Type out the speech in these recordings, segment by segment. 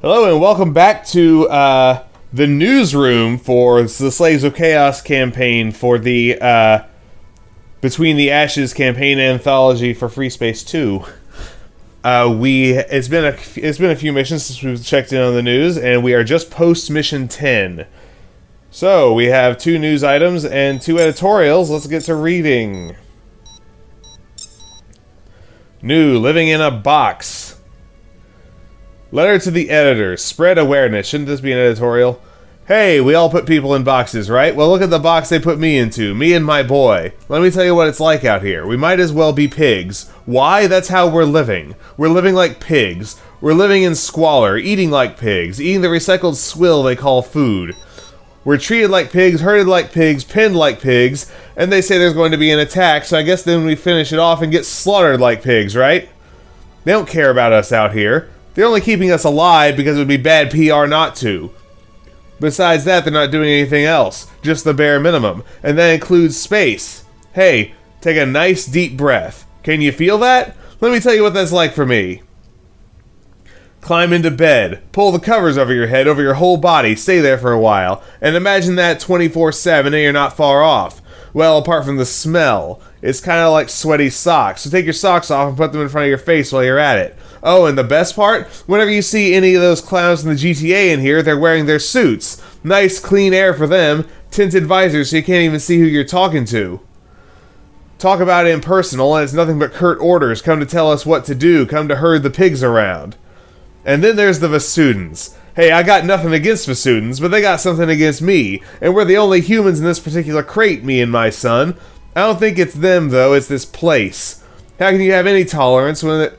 Hello and welcome back to the newsroom for the Slaves of Chaos campaign for the Between the Ashes campaign anthology for Freespace 2. It's been a few missions since we've checked in on the news, and we are just post mission 10. So we have 2 news items and 2 editorials. Let's get to reading. New, living in a box. Letter to the editor. Spread awareness. Shouldn't this be an editorial? Hey, we all put people in boxes, right? Well, look at the box they put me into. Me and my boy. Let me tell you what it's like out here. We might as well be pigs. Why? That's how we're living. We're living like pigs. We're living in squalor, eating like pigs, eating the recycled swill they call food. We're treated like pigs, herded like pigs, pinned like pigs, and they say there's going to be an attack, so I guess then we finish it off and get slaughtered like pigs, right? They don't care about us out here. They're only keeping us alive because it would be bad PR not to. Besides that, they're not doing anything else. Just the bare minimum. And that includes space. Hey, take a nice deep breath. Can you feel that? Let me tell you what that's like for me. Climb into bed. Pull the covers over your head, over your whole body. Stay there for a while. And imagine that 24/7 and you're not far off. Well, apart from the smell, it's kind of like sweaty socks. So take your socks off and put them in front of your face while you're at it. Oh, and the best part? Whenever you see any of those clowns in the GTA in here, they're wearing their suits. Nice, clean air for them. Tinted visors so you can't even see who you're talking to. Talk about impersonal, and it's nothing but curt orders. Come to tell us what to do. Come to herd the pigs around. And then there's the Vasudans. Hey, I got nothing against Vasudans, but they got something against me. And we're the only humans in this particular crate, me and my son. I don't think it's them, though. It's this place. How can you have any tolerance when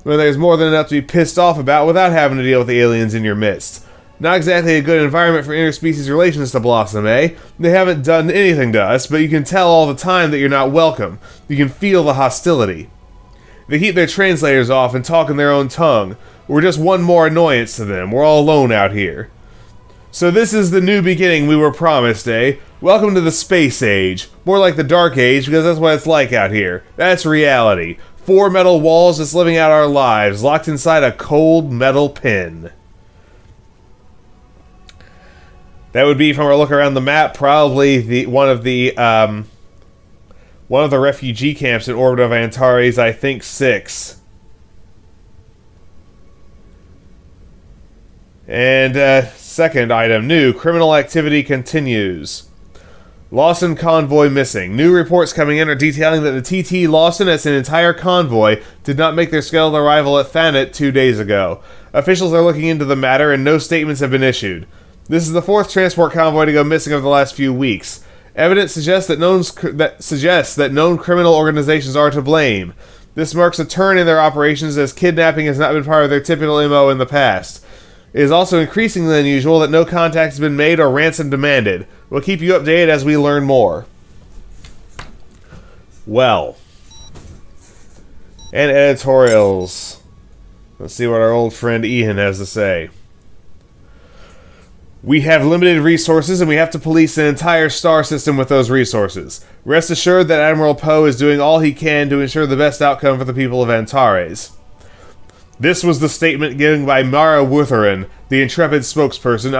there's more than enough to be pissed off about without having to deal with the aliens in your midst? Not exactly a good environment for interspecies relations to blossom, eh? They haven't done anything to us, but you can tell all the time that you're not welcome. You can feel the hostility. They keep their translators off and talk in their own tongue. We're just one more annoyance to them. We're all alone out here. So this is the new beginning we were promised, eh? Welcome to the space age. More like the dark age, because that's what it's like out here. That's reality. 4 metal walls just living out our lives, locked inside a cold metal pin. That would be, from our look around the map, probably one of the refugee camps in orbit of Antares. I think 6. And second item, new criminal activity continues. Lawson convoy missing. New reports coming in are detailing that the TT Lawson and an entire convoy did not make their scheduled arrival at Thanet 2 days ago. Officials are looking into the matter and no statements have been issued. This is the 4th transport convoy to go missing over the last few weeks. Evidence suggests that known criminal organizations are to blame. This marks a turn in their operations, as kidnapping has not been part of their typical MO in the past. It is also increasingly unusual that no contact has been made or ransom demanded. We'll keep you updated as we learn more. Well. And editorials. Let's see what our old friend Ian has to say. We have limited resources and we have to police an entire star system with those resources. Rest assured that Admiral Poe is doing all he can to ensure the best outcome for the people of Antares. This was the statement given by Mara Wutherin, the intrepid spokesperson,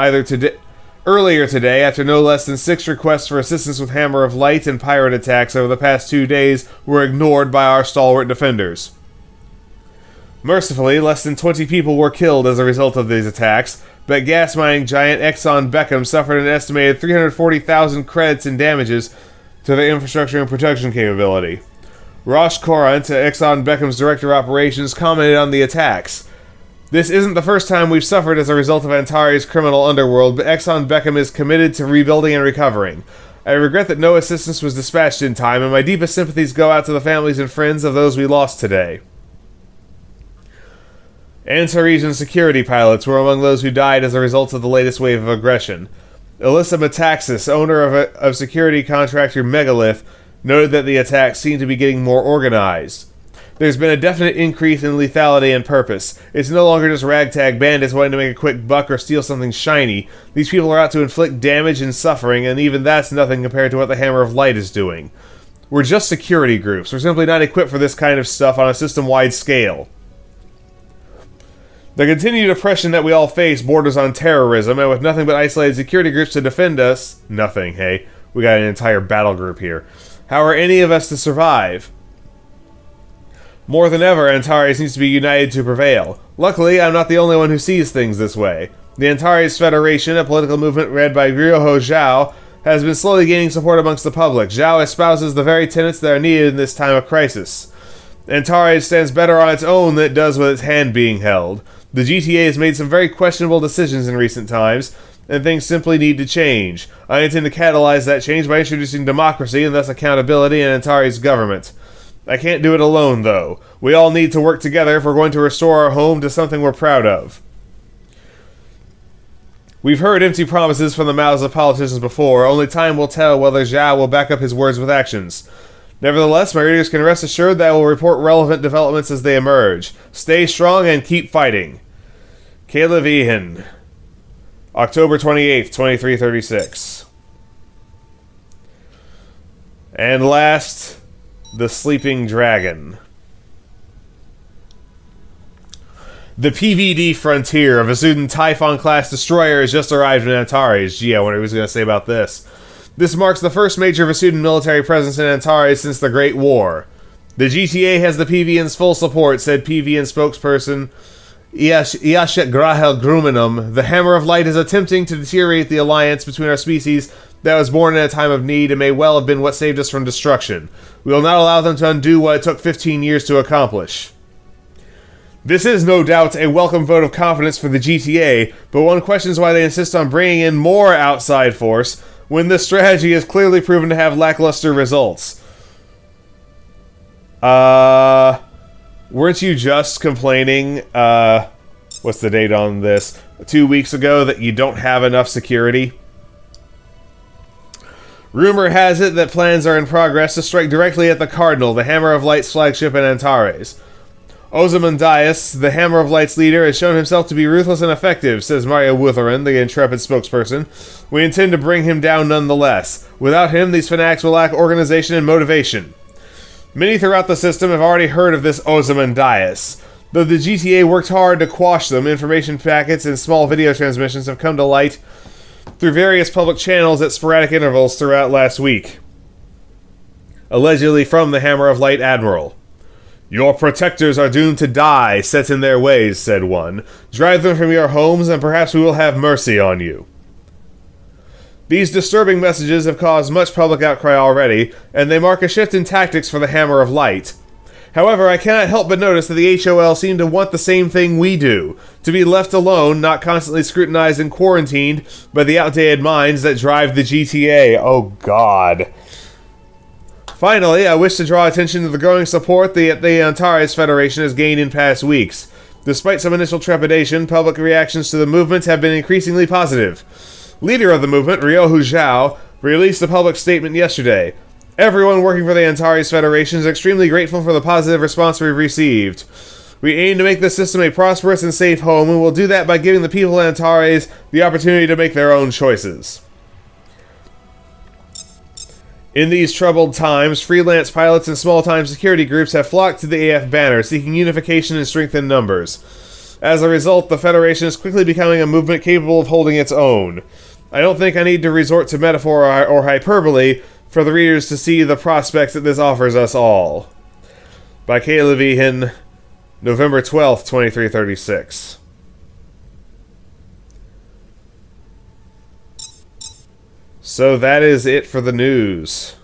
earlier today, after no less than 6 requests for assistance with Hammer of Light and pirate attacks over the past 2 days were ignored by our stalwart defenders. Mercifully, less than 20 people were killed as a result of these attacks, but gas mining giant Exxon Beckham suffered an estimated 340,000 credits in damages to their infrastructure and protection capability. Rosh Korant, Exxon Beckham's director of operations, commented on the attacks. This isn't the first time we've suffered as a result of Antares' criminal underworld, but Exxon Beckham is committed to rebuilding and recovering. I regret that no assistance was dispatched in time, and my deepest sympathies go out to the families and friends of those we lost today. Antaresian security pilots were among those who died as a result of the latest wave of aggression. Alyssa Metaxas, owner of security contractor Megalith, noted that the attacks seem to be getting more organized. There's been a definite increase in lethality and purpose. It's no longer just ragtag bandits wanting to make a quick buck or steal something shiny. These people are out to inflict damage and suffering, and even that's nothing compared to what the Hammer of Light is doing. We're just security groups. We're simply not equipped for this kind of stuff on a system-wide scale. The continued oppression that we all face borders on terrorism, and with nothing but isolated security groups to defend us... Nothing, hey? We got an entire battle group here. How are any of us to survive? More than ever, Antares needs to be united to prevail. Luckily, I'm not the only one who sees things this way. The Antares Federation, a political movement led by Ryoho Zhao, has been slowly gaining support amongst the public. Zhao espouses the very tenets that are needed in this time of crisis. Antares stands better on its own than it does with its hand being held. The GTA has made some very questionable decisions in recent times, and things simply need to change. I intend to catalyze that change by introducing democracy and thus accountability in Antares' government. I can't do it alone, though. We all need to work together if we're going to restore our home to something we're proud of. We've heard empty promises from the mouths of politicians before. Only time will tell whether Zhao will back up his words with actions. Nevertheless, my readers can rest assured that I will report relevant developments as they emerge. Stay strong and keep fighting. Kayla Vihan, October 28th, 2336. And last, the Sleeping Dragon. The PVD Frontier, a Vasudan Typhon-class destroyer, has just arrived in Antares. Gee, I wonder what he was going to say about this. This marks the first major Vasudan military presence in Antares since the Great War. The GTA has the PVN's full support, said PVN spokesperson Iashet Grahel Grumenum. The Hammer of Light is attempting to deteriorate the alliance between our species that was born in a time of need and may well have been what saved us from destruction. We will not allow them to undo what it took 15 years to accomplish. This is no doubt a welcome vote of confidence for the GTA, but one questions why they insist on bringing in more outside force when this strategy is clearly proven to have lackluster results. Weren't you just complaining, what's the date on this, 2 weeks ago that you don't have enough security? Rumor has it that plans are in progress to strike directly at the Cardinal, the Hammer of Light's flagship in Antares. Ozymandias, the Hammer of Light's leader, has shown himself to be ruthless and effective, says Mario Wutherin, the intrepid spokesperson. We intend to bring him down nonetheless. Without him, these fanatics will lack organization and motivation. Many throughout the system have already heard of this Ozymandias. Though the GTA worked hard to quash them, information packets and small video transmissions have come to light through various public channels at sporadic intervals throughout last week. Allegedly from the Hammer of Light Admiral. Your protectors are doomed to die, set in their ways, said one. Drive them from your homes, and perhaps we will have mercy on you. These disturbing messages have caused much public outcry already, and they mark a shift in tactics for the Hammer of Light. However, I cannot help but notice that the HOL seem to want the same thing we do, to be left alone, not constantly scrutinized and quarantined by the outdated minds that drive the GTA. Oh, God. Finally, I wish to draw attention to the growing support the Antares Federation has gained in past weeks. Despite some initial trepidation, public reactions to the movement have been increasingly positive. Leader of the movement, Ryoho Zhao, released a public statement yesterday. Everyone working for the Antares Federation is extremely grateful for the positive response we've received. We aim to make this system a prosperous and safe home, and we'll do that by giving the people of Antares the opportunity to make their own choices. In these troubled times, freelance pilots and small-time security groups have flocked to the AF banner, seeking unification and strength in numbers. As a result, the Federation is quickly becoming a movement capable of holding its own. I don't think I need to resort to metaphor or hyperbole for the readers to see the prospects that this offers us all. By Kayla Vihan, November 12th, 2336. So that is it for the news.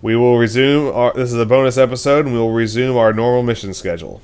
We will resume this is a bonus episode, and we will resume our normal mission schedule.